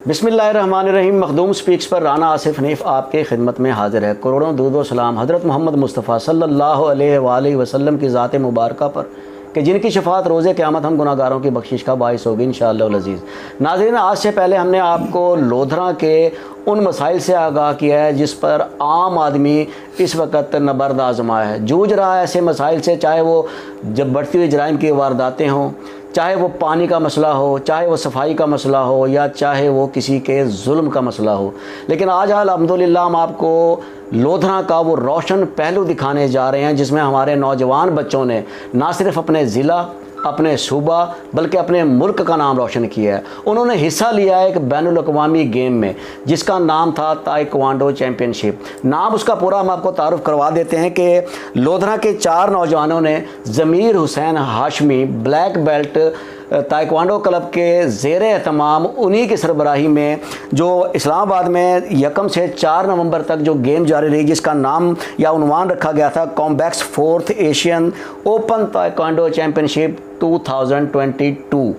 बिस्मिल्लाहिर्रहमानिर्रहीम। मखदूम स्पीक्स पर राना आसिफ हनीफ आपके खिदमत में हाजिर है। करोड़ों दुरूद व सलाम हज़रत मोहम्मद मुस्तफ़ा सल्लल्लाहु अलैहि वसल्लम की ज़ात मुबारका पर कि जिनकी शफ़ात रोज़े क़यामत हम गुनाहगारों की बख्शिश का बाइस होगी इंशाअल्लाह अज़ीज़। नाज़रीन, आज से पहले हमने आपको लोधरा के उन मसाइल से आगाह किया है जिस पर आम आदमी इस वक्त नबर्द आज़मा है, जूझ रहा है ऐसे मसाइल से, चाहे वो जब बढ़ती हुई जराइम की वारदातें हों, चाहे वो पानी का मसला हो, चाहे वो सफाई का मसला हो, या चाहे वो किसी के जुल्म का मसला हो। लेकिन आज अल्हम्दुलिल्लाह हम आपको लोधरा का वो रोशन पहलू दिखाने जा रहे हैं जिसमें हमारे नौजवान बच्चों ने ना सिर्फ अपने ज़िला, अपने सूबा, बल्कि अपने मुल्क का नाम रोशन किया है। उन्होंने हिस्सा लिया है एक बैनुल अक़वामी गेम में जिसका नाम था ताइक्वांडो चैम्पियनशिप। नाम उसका पूरा हम आपको तारुफ करवा देते हैं कि लोधरा के 4 नौजवानों ने Zameer Hussain Hashmi black belt taekwondo club के ज़ेर एहतमाम उन्हीं की सरबराही में जो इस्लामाबाद में 1 से 4 नवंबर तक जो गेम जारी रही, जिसका नाम या उन्वान रखा गया था कॉम्बैक्स 4th Asian open taekwondo championship 2022।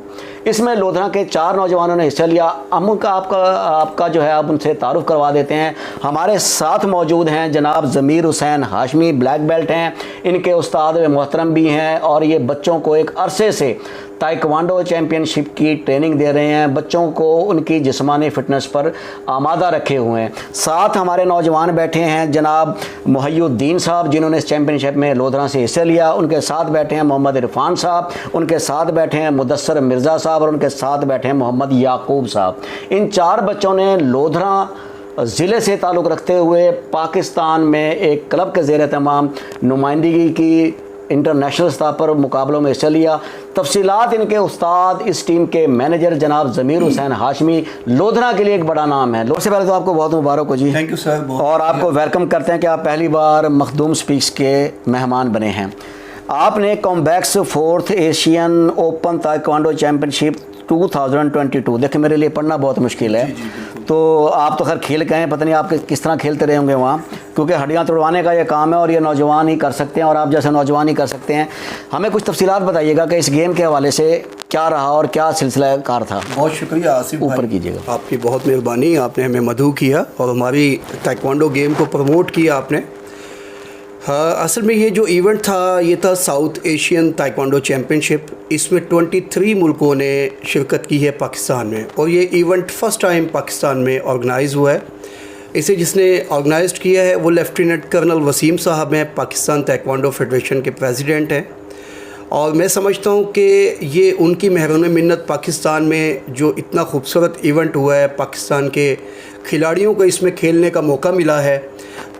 इसमें लोधरा के 4 नौजवानों ने हिस्सा लिया। हम उनका आपका जो है आप उनसे तारुफ करवा देते हैं। हमारे साथ मौजूद हैं जनाब ज़मीर हुसैन हाशमी, ब्लैक बेल्ट हैं, इनके उस्ताद मोहतरम भी हैं और ये बच्चों को एक अरसे से ताइक्वांडो चैम्पियनशिप की ट्रेनिंग दे रहे हैं, बच्चों को उनकी जिस्मानी फ़िटनेस पर आमादा रखे हुए हैं। साथ हमारे नौजवान बैठे हैं जनाब मुहय्युद्दीन साहब जिन्होंने इस चैम्पियनशिप में लोधरा से हिस्सा लिया, उनके साथ बैठे हैं मोहम्मद इरफान साहब, उनके साथ बैठे हैं मुदस्सर मिर्ज़ा साहब और उनके साथ बैठे हैं मोहम्मद याकूब साहब। इन 4 बच्चों ने लोधरा ज़िले से ताल्लुक़ रखते हुए पाकिस्तान में एक क्लब के ज़ेर तमाम नुमाइंदगी की इंटरनेशनल सतह पर मुकाबलों में हिस्सा लिया। तफसीलात इनके उस्ताद, इस टीम के मैनेजर जनाब ज़मीर हुसैन हाशमी, लोधरा के लिए एक बड़ा नाम है। सबसे पहले तो आपको बहुत मुबारक हो जी। Thank you sir. और आपको वेलकम करते हैं कि आप पहली बार मखदूम स्पीक्स के मेहमान बने हैं। आपने कॉम्बैक्स 4th Asian open taekwondo championship 2022, देखिए मेरे लिए पढ़ना बहुत मुश्किल है, तो आप तो खैर खेल के हैं, पता नहीं आप किस तरह खेलते रहे होंगे वहाँ, क्योंकि हड्डियाँ तोड़वाने का ये काम है और ये नौजवान ही कर सकते हैं और आप जैसे नौजवान ही कर सकते हैं। हमें कुछ तफसीलात बताइएगा कि इस गेम के हवाले से क्या रहा और क्या सिलसिला कार था। बहुत शुक्रिया आसिफ ऊपर कीजिएगा। आपकी बहुत मेहरबानी, आपने हमें मदऊ किया और हमारी ताइक्वांडो गेम को प्रमोट किया आपने। हाँ, असल में ये जो इवेंट था ये था साउथ एशियन ताइक्वांडो चैम्पियनशिप। इसमें 23 मुल्कों ने शिरकत की है पाकिस्तान में, और ये इवेंट फ़र्स्ट टाइम पाकिस्तान में ऑर्गेनाइज़ हुआ है। इसे जिसने ऑर्गेनाइज़ किया है वो लेफ्टिनेंट कर्नल वसीम साहब हैं, पाकिस्तान ताइक्वांडो फेडरेशन के प्रेसिडेंट हैं। और मैं समझता हूँ कि ये उनकी मेहरून मिन्नत पाकिस्तान में जो इतना खूबसूरत इवेंट हुआ है, पाकिस्तान के खिलाड़ियों को इसमें खेलने का मौका मिला है,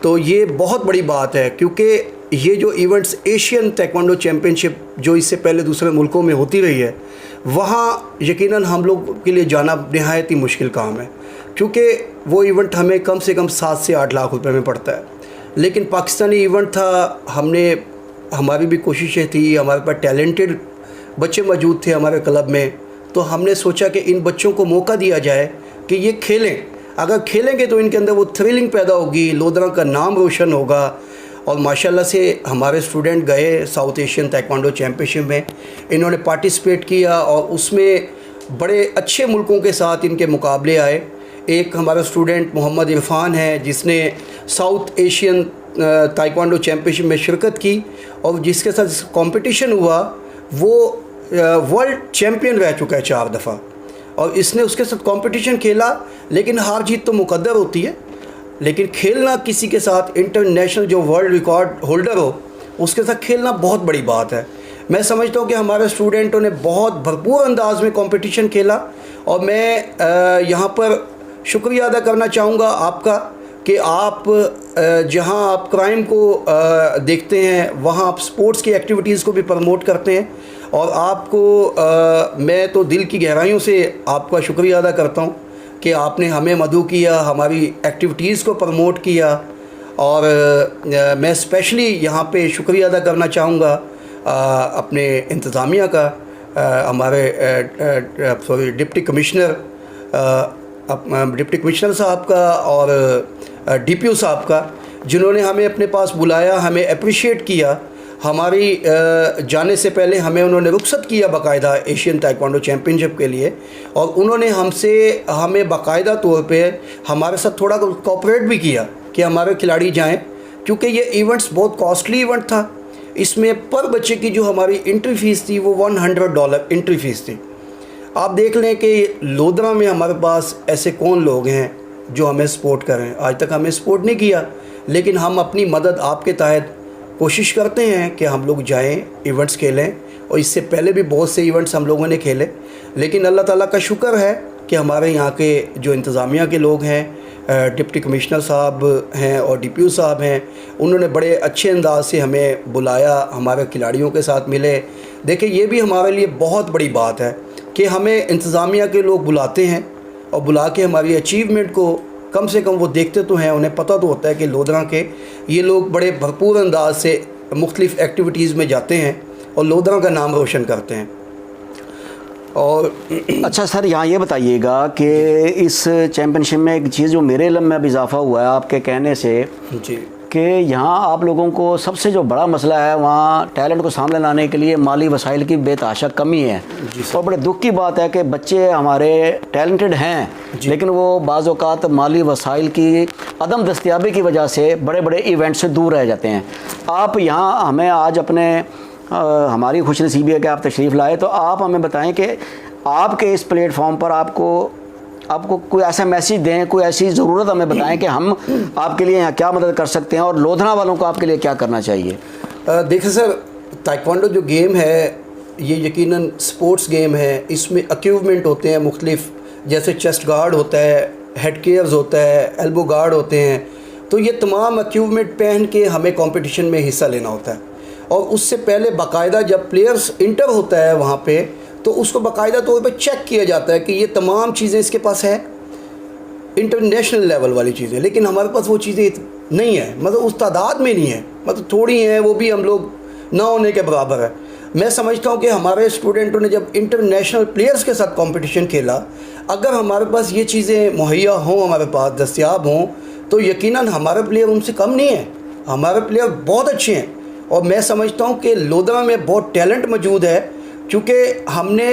तो ये बहुत बड़ी बात है। क्योंकि ये जो इवेंट्स एशियन ताइक्वांडो चैम्पियनशिप जो इससे पहले दूसरे मुल्कों में होती रही है, वहाँ यकीनन हम लोग के लिए जाना नहायत ही मुश्किल काम है, क्योंकि वो इवेंट हमें कम से कम 7 से 8 लाख रुपए में पड़ता है। लेकिन पाकिस्तानी इवेंट था, हमारी भी कोशिशें थी, हमारे पास टैलेंटेड बच्चे मौजूद थे हमारे क्लब में, तो हमने सोचा कि इन बच्चों को मौका दिया जाए कि ये खेलें। अगर खेलेंगे तो इनके अंदर वो थ्रिलिंग पैदा होगी, लोधरा का नाम रोशन होगा। और माशाल्लाह से हमारे स्टूडेंट गए साउथ एशियन ताइक्वांडो चैम्पियनशिप में, इन्होंने पार्टिसिपेट किया और उसमें बड़े अच्छे मुल्कों के साथ इनके मुकाबले आए। एक हमारा स्टूडेंट मोहम्मद इरफान है जिसने साउथ एशियन ताइक्वांडो चैम्पियनशिप में शिरकत की, और जिसके साथ कंपटीशन हुआ वो वर्ल्ड चैम्पियन रह चुका है 4 दफ़ा, और इसने उसके साथ कंपटीशन खेला। लेकिन हार जीत तो मुकद्दर होती है, लेकिन खेलना किसी के साथ इंटरनेशनल जो वर्ल्ड रिकॉर्ड होल्डर हो उसके साथ खेलना बहुत बड़ी बात है। मैं समझता हूँ कि हमारे स्टूडेंटों ने बहुत भरपूर अंदाज में कंपटीशन खेला, और मैं यहाँ पर शुक्रिया अदा करना चाहूँगा आपका कि आप जहाँ आप क्राइम को देखते हैं वहाँ आप स्पोर्ट्स की एक्टिविटीज़ को भी प्रमोट करते हैं, और आपको मैं तो दिल की गहराइयों से आपका शुक्रिया अदा करता हूँ कि आपने हमें मदऊ किया, हमारी एक्टिविटीज़ को प्रमोट किया। और मैं स्पेशली यहाँ पे शुक्रिया अदा करना चाहूँगा अपने इंतज़ामिया का, हमारे डिप्टी कमिश्नर साहब का और DPO साहब का, जिन्होंने हमें अपने पास बुलाया, हमें अप्रिशिएट किया, हमारी जाने से पहले हमें उन्होंने रुखसत किया बाकायदा एशियन ताइक्वांडो चैम्पियनशिप के लिए, और उन्होंने हमें बाकायदा तौर पे हमारे साथ थोड़ा कोऑपरेट भी किया कि हमारे खिलाड़ी जाएं, क्योंकि ये इवेंट्स बहुत कॉस्टली इवेंट था। इसमें पर बच्चे की जो हमारी एंट्री फ़ीस थी वो $100 एंट्री फ़ीस थी। आप देख लें कि लोधरा में हमारे पास ऐसे कौन लोग हैं जो हमें सपोर्ट करें। आज तक हमें सपोर्ट नहीं किया, लेकिन हम अपनी मदद आपके तहत कोशिश करते हैं कि हम लोग जाएं, इवेंट्स खेलें, और इससे पहले भी बहुत से इवेंट्स हम लोगों ने खेले। लेकिन अल्लाह ताला का शुक्र है कि हमारे यहाँ के जो इंतज़ामिया के लोग हैं, डिप्टी कमिश्नर साहब हैं और DPO साहब हैं, उन्होंने बड़े अच्छे अंदाज से हमें बुलाया, हमारे खिलाड़ियों के साथ मिले। देखिए, ये भी हमारे लिए बहुत बड़ी बात है कि हमें इंतज़ामिया के लोग बुलाते हैं और बुला के हमारी अचीवमेंट को कम से कम वो देखते तो हैं, उन्हें पता तो होता है कि लोधरा के ये लोग बड़े भरपूर अंदाज से मुख्तलिफ़ एक्टिविटीज़ में जाते हैं और लोधरा का नाम रोशन करते हैं। और अच्छा सर, यहाँ ये बताइएगा कि इस चैम्पियनशिप में एक चीज़ जो मेरे इल्म में अब इजाफा हुआ है आपके कहने से, जी, कि यहाँ आप लोगों को सबसे जो बड़ा मसला है वहाँ टैलेंट को सामने लाने के लिए माली वसाइल की बेतहाशा कमी है। और बड़े दुख की बात है कि बच्चे हमारे टैलेंटेड हैं, लेकिन वो बाज़ औक़ात माली वसाइल की अदम दस्तयाबी की वजह से बड़े बड़े इवेंट से दूर रह जाते हैं। आप यहाँ हमें आज हमारी खुशनसीबी है कि आप तशरीफ़ लाए, तो आप हमें बताएं कि आपके इस प्लेटफॉर्म पर आपको कोई ऐसा मैसेज दें, कोई ऐसी ज़रूरत हमें बताएं कि हम आपके लिए यहाँ क्या मदद कर सकते हैं और लोधरा वालों को आपके लिए क्या करना चाहिए। देखिए सर, ताइक्वांडो जो गेम है ये यकीनन स्पोर्ट्स गेम है। इसमें इक्विपमेंट होते हैं मुख्तलिफ, जैसे चेस्ट गार्ड होता है, हेड केयर्स होता है, एल्बो गार्ड होते हैं। तो ये तमाम इक्विपमेंट पहन के हमें कंपटीशन में हिस्सा लेना होता है। और उससे पहले बाकायदा जब प्लेयर्स इंटर होता है वहाँ पे, तो उसको बाकायदा तौर पे चेक किया जाता है कि ये तमाम चीज़ें इसके पास है, इंटरनेशनल लेवल वाली चीज़ें। लेकिन हमारे पास वो चीज़ें नहीं है, मतलब उस तादाद में नहीं है, मतलब थोड़ी हैं, वो भी हम लोग ना होने के बराबर है। मैं समझता हूँ कि हमारे स्टूडेंटों ने जब इंटरनेशनल प्लेयर्स के साथ कंपटीशन खेला, अगर हमारे पास ये चीज़ें मुहैया हों, हमारे पास दस्तयाब हों, तो यकीनन हमारे प्लेयर उनसे कम नहीं है। हमारे प्लेयर बहुत अच्छे हैं और मैं समझता हूँ कि लोधरा में बहुत टैलेंट मौजूद है, क्योंकि हमने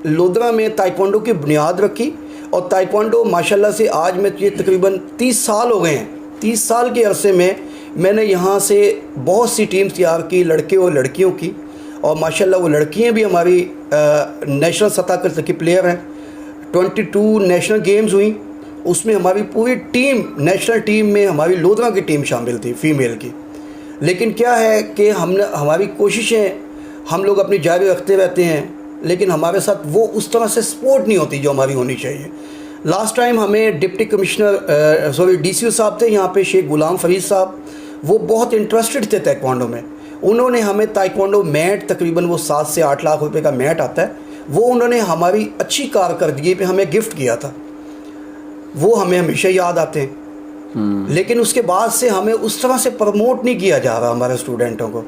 लोधरा में ताइक्वांडो की बुनियाद रखी। और ताइक्वांडो माशाल्लाह से आज में ये तकरीबन 30 साल हो गए हैं। 30 साल के अरसे में मैंने यहाँ से बहुत सी टीम्स तैयार की, लड़के और लड़कियों की, और माशाल्लाह वो लड़कियाँ भी हमारी नेशनल सतह की प्लेयर हैं। 22 नेशनल गेम्स हुई, उसमें हमारी पूरी टीम, नेशनल टीम में हमारी लोधरा की टीम शामिल थी, फ़ीमेल की। लेकिन क्या है कि हमारी कोशिशें हम लोग अपनी जारी रखते रहते हैं, लेकिन हमारे साथ वो उस तरह से सपोर्ट नहीं होती जो हमारी होनी चाहिए। लास्ट टाइम हमें डिप्टी कमिश्नर DCO साहब थे यहाँ पे, शेख गुलाम फरीद साहब, वो बहुत इंटरेस्टेड थे ताइक्वांडो में। उन्होंने हमें ताइक्वांडो मैट, तकरीबन वो 7 से 8 लाख रुपए का मैट आता है, वो उन्होंने हमारी अच्छी कारकर्दगी पे हमें गिफ्ट किया था। वो हमें हमेशा याद आते हैं। लेकिन उसके बाद से हमें उस तरह से प्रमोट नहीं किया जा रहा हमारे स्टूडेंटों को।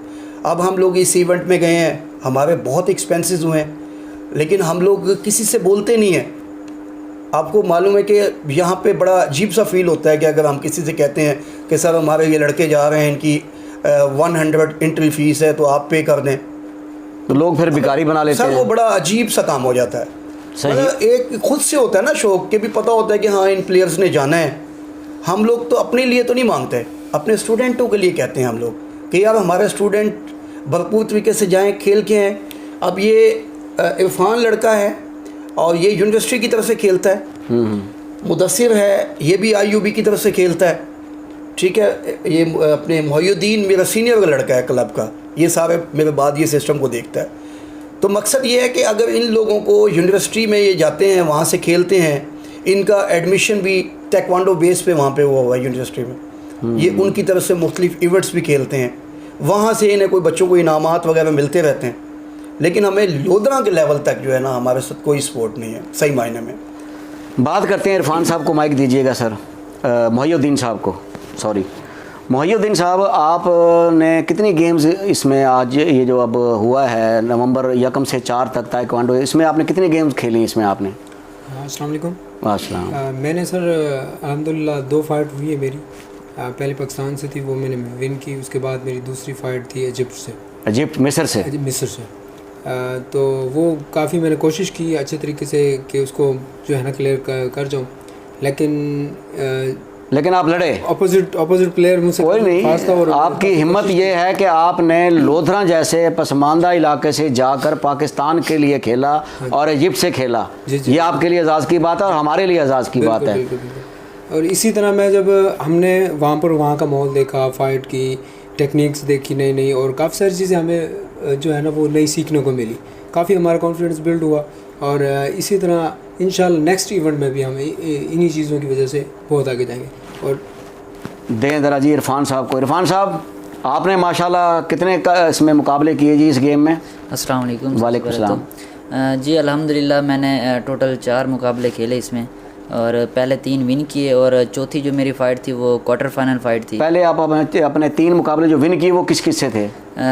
अब हम लोग इस इवेंट में गए हैं, हमारे बहुत एक्सपेंसेस हुए हैं, लेकिन हम लोग किसी से बोलते नहीं हैं। आपको मालूम है कि यहाँ पे बड़ा अजीब सा फील होता है कि अगर हम किसी से कहते हैं कि सर हमारे ये लड़के जा रहे हैं, इनकी 100 एंट्री फ़ीस है, तो आप पे कर दें, तो लोग फिर भिखारी बना लेते हैं। सर वो बड़ा अजीब सा काम हो जाता है। मतलब एक खुद से होता है ना शौक, के भी पता होता है कि हाँ इन प्लेयर्स ने जाना है। हम लोग तो अपने लिए तो नहीं मांगते, अपने स्टूडेंटों के लिए कहते हैं हम लोग कि यार हमारे स्टूडेंट भरपूर तरीके से जाएं, खेल के हैं। अब ये इरफान लड़का है और ये यूनिवर्सिटी की तरफ से खेलता है। मुदस्सिर है, ये भी IUB की तरफ से खेलता है, ठीक है। ये अपने मोहिउद्दीन मेरा सीनियर का लड़का है क्लब का, ये सारे मेरे बाद ये सिस्टम को देखता है। तो मकसद ये है कि अगर इन लोगों को यूनिवर्सिटी में ये जाते हैं, वहाँ से खेलते हैं, इनका एडमिशन भी ताइक्वांडो बेस पे वहाँ पे हुआ हुआ है यूनिवर्सिटी में। ये उनकी तरफ से मुख्तलिफ इवेंट्स भी खेलते हैं, वहाँ से इन्हें कोई बच्चों को इनामात वगैरह मिलते रहते हैं। लेकिन हमें लोधरा के लेवल तक जो है ना, हमारे साथ कोई सपोर्ट नहीं है सही मायने में। बात करते हैं इरफान साहब को माइक दीजिएगा सर, मोहिउद्दीन साहब को, सॉरी मोहिउद्दीन साहब, आपने कितनी गेम्स इसमें आज ये जो अब हुआ है नवंबर 1 से 4 तक ताइक्वांडो, इसमें आपने कितनी गेम्स खेली इसमें आपने? अस्सलाम वालेकुम। अस्सलाम। मैंने सर अल्हम्दुलिल्लाह 2 फाइट हुई है मेरी। पहले पाकिस्तान से थी, वो मैंने विन की। उसके बाद मेरी दूसरी फ़ाइट थी इजिप्ट से। इजिप्ट मिस्र से। मिस्र से। तो वो काफ़ी मैंने कोशिश की अच्छे तरीके से कि उसको जो है ना क्लियर कर जाऊँ, लेकिन आप लड़े। अपोजिट प्लेयर मुझसे कोई नहीं, फास्ट था। और आपकी हिम्मत ये है कि आपने लोधरा जैसे पसमानदा इलाके से जाकर पाकिस्तान के लिए खेला और इजिप्ट से खेला। ये आपके लिए एजाज़ की बात है और हमारे लिए एजाज़ की बात है। बिल्कुल। और इसी तरह मैं जब हमने वहाँ का माहौल देखा, फ़ाइट की टेक्निक्स देखी नई नई, और काफ़ी सारी चीज़ें हमें जो है ना वो नई सीखने को मिली। काफ़ी हमारा कॉन्फिडेंस बिल्ड हुआ, और इसी तरह इंशाल्लाह नेक्स्ट इवेंट में भी हम इन्हीं चीज़ों की वजह से बहुत आगे जाएंगे। और दें ज़रा जी इरफान साहब को। इरफान साहब, आपने माशाल्लाह कितने इसमें मुकाबले किए जी इस गेम में? अस्सलाम वालेकुम। वालेकुम सलाम। जी अल्हम्दुलिल्लाह मैंने टोटल 4 मुकाबले खेले इसमें, और पहले 3 विन किए, और चौथी जो मेरी फ़ाइट थी वो क्वार्टर फाइनल फ़ाइट थी। पहले आप अपने 3 मुकाबले जो विन किए वो किस किस से थे?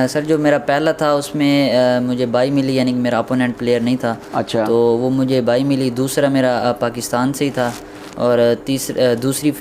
सर जो मेरा पहला था उसमें मुझे बाई मिली, यानी कि मेरा अपोनेंट प्लेयर नहीं था। अच्छा। तो वो मुझे बाई मिली। दूसरा मेरा पाकिस्तान से ही था, और तीसरी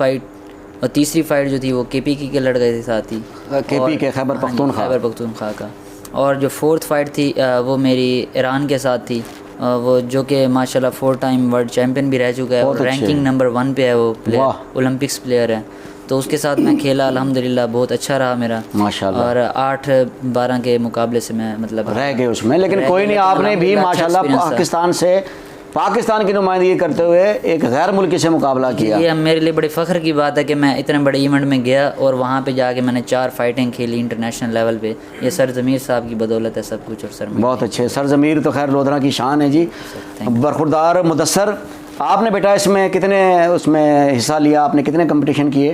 फ़ाइट जो थी वो KPK के लड़ गए थे साथ ही, KPK के खैबर पख्तूनख्वा का। और जो फोर्थ फाइट थी वो मेरी ईरान के साथ थी, वो जो कि माशाल्लाह 4 टाइम वर्ल्ड चैम्पियन भी रह चुका है, और रैंकिंग नंबर 1 पे है वो प्लेयर, ओलंपिक्स प्लेयर है। तो उसके साथ मैं खेला, अल्हम्दुलिल्लाह बहुत अच्छा रहा मेरा माशाल्लाह। और 8-12 के मुकाबले से मैं मतलब रह गए उसमें, लेकिन कोई नहीं, आपने भी माशाल्लाह पाकिस्तान की नुमाइंदगी करते हुए एक गैर मुल्की से मुकाबला किया। ये मेरे लिए बड़ी फ़ख्र की बात है कि मैं इतने बड़े इवेंट में गया और वहाँ पे जाके मैंने 4 फाइटें खेली इंटरनेशनल लेवल पे। ये सर ज़मीर साहब की बदौलत है सब कुछ। और सर बहुत अच्छे। सर ज़मीर तो खैर लोधरा की शान है जी। बरखुरदार मुदस्सर, आपने बेटा इसमें कितने उसमें हिस्सा लिया, आपने कितने कंपटीशन किए?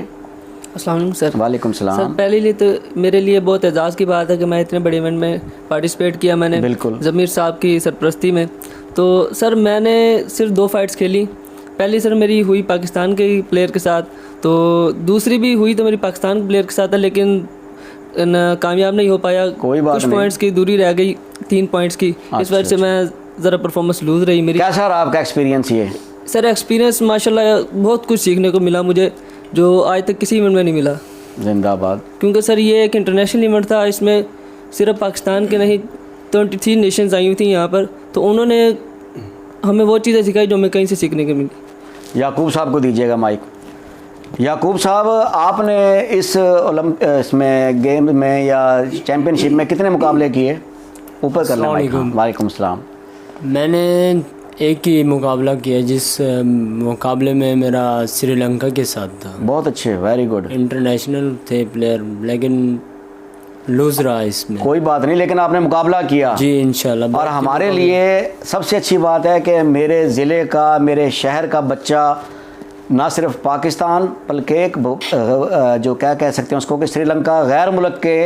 अस्सलाम वालेकुम सर। वालेकुम सलाम। सर पहले लिए तो मेरे लिए बहुत एजाज़ की बात है कि मैं इतने बड़े इवेंट में पार्टिसिपेट किया मैंने, बिल्कुल ज़मीर साहब की सरपरस्ती में। तो सर मैंने सिर्फ 2 फाइट्स खेली। पहली सर मेरी हुई पाकिस्तान के प्लेयर के साथ, तो दूसरी भी हुई तो मेरी पाकिस्तान के प्लेयर के साथ है, लेकिन कामयाब नहीं हो पाया। कोई बात कुछ नहीं। पॉइंट्स की दूरी रह गई, 3 पॉइंट्स की। इस वजह से मैं ज़रा परफॉर्मेंस लूज़ रही मेरी। कैसा रहा आपका एक्सपीरियंस? ये सर एक्सपीरियंस माशाल्लाह बहुत कुछ सीखने को मिला मुझे, जो आज तक किसी इवेंट में नहीं मिला। जिंदाबाद। क्योंकि सर ये एक इंटरनेशनल इवेंट था, इसमें सिर्फ पाकिस्तान के नहीं 23 नेशंस आई हुई थी यहाँ पर, तो उन्होंने हमें वो चीज़ें सिखाई जो हमें कहीं से सीखने को मिली। याकूब साहब को दीजिएगा माइक। याकूब साहब, आपने इसमें गेम में या चैम्पियनशिप में कितने मुकाबले किए? ऊपर करना माइक। वालेकुम सलाम। मैंने एक ही मुकाबला किया, जिस मुकाबले में मेरा श्रीलंका के साथ था। बहुत अच्छे, वेरी गुड। इंटरनेशनल थे प्लेयर, लेकिन लूज़ रहा इसमें। कोई बात नहीं, लेकिन आपने मुकाबला किया जी इंशाल्लाह। और हमारे लिए सबसे अच्छी बात है कि मेरे ज़िले का, मेरे शहर का बच्चा ना सिर्फ पाकिस्तान बल्कि एक जो क्या कह सकते हैं उसको कि श्रीलंका गैर मुल्क के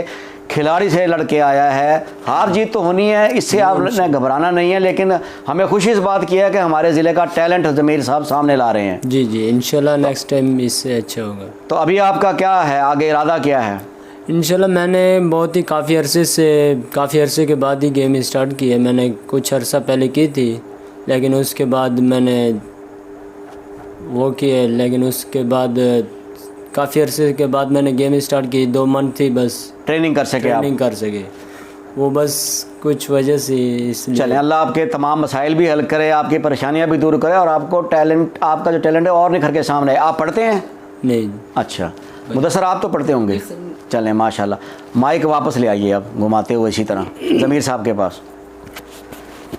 खिलाड़ी से लड़के आया है। हार जीत तो होनी है, इससे आपने घबराना नहीं है, लेकिन हमें खुशी इस बात की है कि हमारे ज़िले का टैलेंट ज़मीर साहब सामने ला रहे हैं। जी जी इंशाल्लाह नेक्स्ट टाइम इससे अच्छा होगा। तो अभी आपका क्या है, आगे इरादा क्या है? इंशाल्लाह मैंने बहुत ही काफ़ी अरसे के बाद ही गेम स्टार्ट की है। मैंने कुछ अरसा पहले की थी, लेकिन उसके बाद मैंने वो किए, लेकिन उसके बाद काफ़ी अरसे के बाद मैंने गेम स्टार्ट की। 2 मंथ थी बस ट्रेनिंग कर सके वो बस कुछ वजह से। इसलिए चलें, अल्लाह आपके तमाम मसाइल भी हल करे, आपकी परेशानियां भी दूर करे और आपका जो टैलेंट है और निखर के सामने। आप पढ़ते हैं? नहीं। अच्छा मुदस्सर, आप तो पढ़ते होंगे। चलें माशाल्लाह। माइक वापस ले आइए अब घुमाते हुए इसी तरह ज़मीर साहब के पास।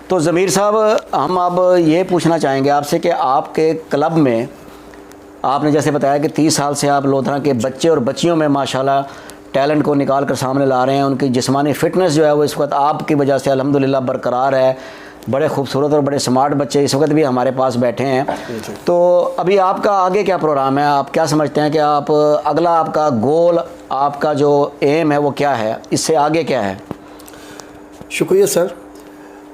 तो ज़मीर साहब, हम अब ये पूछना चाहेंगे आपसे कि आपके क्लब में आपने जैसे बताया कि 30 साल से आप लोधरा के बच्चे और बच्चियों में माशाल्लाह टैलेंट को निकाल कर सामने ला रहे हैं। उनकी जिस्मानी फ़िटनेस जो है वो इस वक्त आपकी वजह से अल्हम्दुलिल्लाह बरकरार है। बड़े खूबसूरत और बड़े स्मार्ट बच्चे इस वक्त भी हमारे पास बैठे हैं। तो अभी आपका आगे क्या प्रोग्राम है? आप क्या समझते हैं कि आप अगला आपका गोल, आपका जो एम है वो क्या है, इससे आगे क्या है? शुक्रिया सर।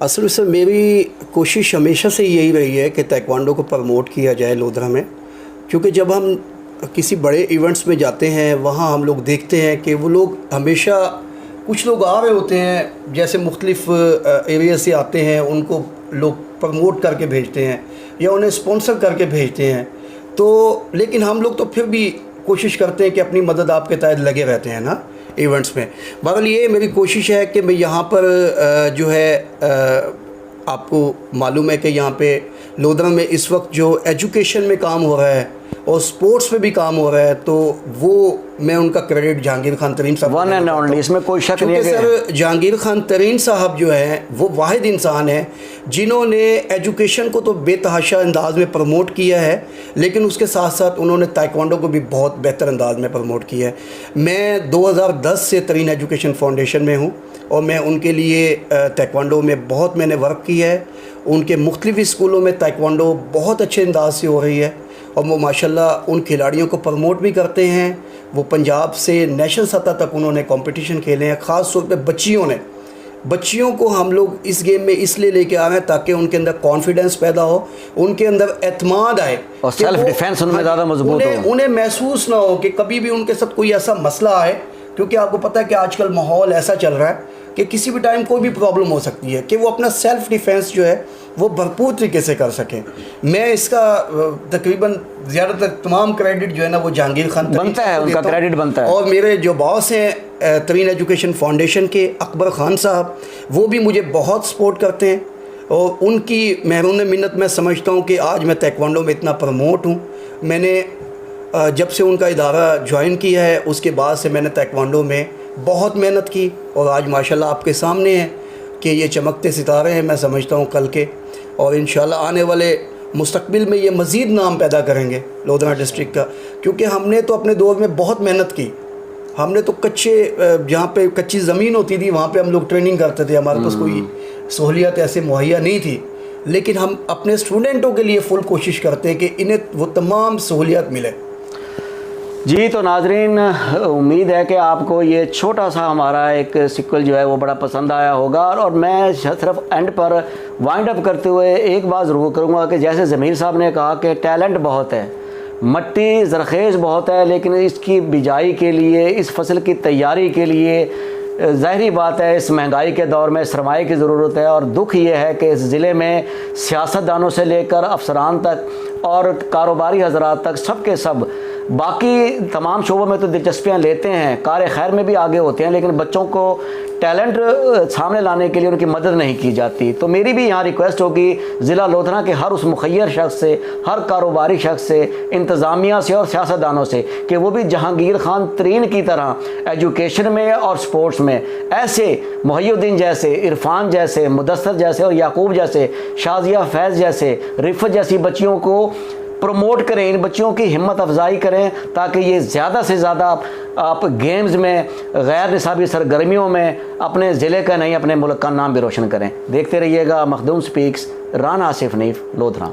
असल में सर मेरी कोशिश हमेशा से यही रही है कि ताइक्वांडो को प्रमोट किया जाए लोधरा में, क्योंकि जब हम किसी बड़े इवेंट्स में जाते हैं वहाँ हम लोग देखते हैं कि वो लोग हमेशा, कुछ लोग आ रहे होते हैं जैसे मुख्तलिफ एरिया से आते हैं, उनको लोग प्रमोट करके भेजते हैं या उन्हें स्पॉन्सर करके भेजते हैं। तो लेकिन हम लोग तो फिर भी कोशिश करते हैं कि अपनी मदद आपके तहत लगे रहते हैं ना। इवेंट्स में। बहरहाल ये मेरी कोशिश है कि मैं यहाँ पर जो है आपको मालूम है कि यहाँ पे लोधरा में इस वक्त जो एजुकेशन में काम हो रहा है और स्पोर्ट्स में भी काम हो रहा है, तो वो मैं उनका क्रेडिट जहांगीर खान तरीन साहब वन एंड ओनली, इसमें कोई शक नहीं है कि सर जहांगीर खान तरीन साहब जो हैं वो वाहिद इंसान हैं जिन्होंने एजुकेशन को तो बेतहाशा अंदाज में प्रमोट किया है, लेकिन उसके साथ साथ उन्होंने ताइक्वांडो को भी बहुत बेहतर अंदाज में प्रमोट किया है। मैं 2010 से तरीन एजुकेशन फाउंडेशन में हूँ और मैं उनके लिए ताइक्वांडो में बहुत मैंने वर्क किया है। उनके मुख्तलिफ़ स्कूलों में ताइक्वांडो बहुत अच्छे अंदाज से हो रही है और वो माशाल्लाह उन खिलाड़ियों को प्रमोट भी करते हैं। वो पंजाब से नेशनल सतह तक उन्होंने कंपटीशन खेले हैं। ख़ास तौर पे बच्चियों को हम लोग इस गेम में इसलिए लेके आ रहे हैं ताकि उनके अंदर कॉन्फिडेंस पैदा हो, उनके अंदर एतमाद आए और सेल्फ डिफेंस उनमें ज़्यादा मजबूत हो, उन्हें महसूस ना हो कि कभी भी उनके साथ कोई ऐसा मसला आए, क्योंकि आपको पता है कि आजकल माहौल ऐसा चल रहा है कि किसी भी टाइम कोई भी प्रॉब्लम हो सकती है, कि वो अपना सेल्फ डिफेंस जो है वो भरपूर तरीके से कर सकें। मैं इसका तकरीबन ज़्यादातर तमाम क्रेडिट जो है ना वो जहांगीर खान बनता है, उनका क्रेडिट बनता है। और मेरे जो बॉस हैं तरीन एजुकेशन फाउंडेशन के अकबर ख़ान साहब, वो भी मुझे बहुत सपोर्ट करते हैं और उनकी महरून मिन्नत मैं समझता हूँ कि आज मैं ताइक्वांडो में इतना प्रमोट हूँ। मैंने जब से उनका इदारा ज्वाइन किया है उसके बाद से मैंने ताइक्वांडो में बहुत मेहनत की और आज माशाल्लाह आपके सामने है कि ये चमकते सितारे हैं, मैं समझता हूँ कल के, और इंशाल्लाह आने वाले मुस्तकबिल में ये मज़ीद नाम पैदा करेंगे लोधरा डिस्ट्रिक्ट का, क्योंकि हमने तो अपने दौर में बहुत मेहनत की। हमने तो जहाँ पे कच्ची ज़मीन होती थी वहाँ पे हम लोग ट्रेनिंग करते थे, हमारे पास कोई सहूलियत ऐसे मुहैया नहीं थी, लेकिन हम अपने स्टूडेंटों के लिए फुल कोशिश करते हैं कि इन्हें वो तमाम सहूलियत मिले। जी तो नाजरीन, उम्मीद है कि आपको ये छोटा सा हमारा एक सिक्वल जो है वो बड़ा पसंद आया होगा। और मैं सिर्फ एंड पर वाइंड अप करते हुए एक बात ज़रूर करूँगा कि जैसे ज़मीर साहब ने कहा कि टैलेंट बहुत है, मट्टी ज़रखेज़ बहुत है, लेकिन इसकी बिजाई के लिए, इस फसल की तैयारी के लिए ज़ाहिरी बात है इस महंगाई के दौर में सरमाए की ज़रूरत है। और दुख ये है कि इस ज़िले में सियासतदानों से लेकर अफसरान तक और कारोबारी हजरात तक सबके सब बाकी तमाम शोबों में तो दिलचस्पियाँ लेते हैं, कार खैर में भी आगे होते हैं, लेकिन बच्चों को टैलेंट सामने लाने के लिए उनकी मदद नहीं की जाती। तो मेरी भी यहाँ रिक्वेस्ट होगी ज़िला लोधरा के हर उस मुखय्यर शख्स से, हर कारोबारी शख्स से, इंतज़ामिया से और सियासतदानों से कि वो भी जहांगीर खान तरीन की तरह एजुकेशन में और स्पोर्ट्स में ऐसे मुहय्यद्दीन जैसे, इरफान जैसे, मुदस्सर जैसे और याकूब जैसे, शाजिया फैज़ जैसे, रिफ़त जैसी बच्चियों को प्रमोट करें, इन बच्चियों की हिम्मत अफजाई करें ताकि ये ज़्यादा से ज़्यादा आप गेम्स में, गैर निसाबी सरगर्मियों में अपने ज़िले का नहीं अपने मुल्क का नाम भी रोशन करें। देखते रहिएगा मखदूम स्पीक्स, राना आसिफ हनीफ, लोधरा।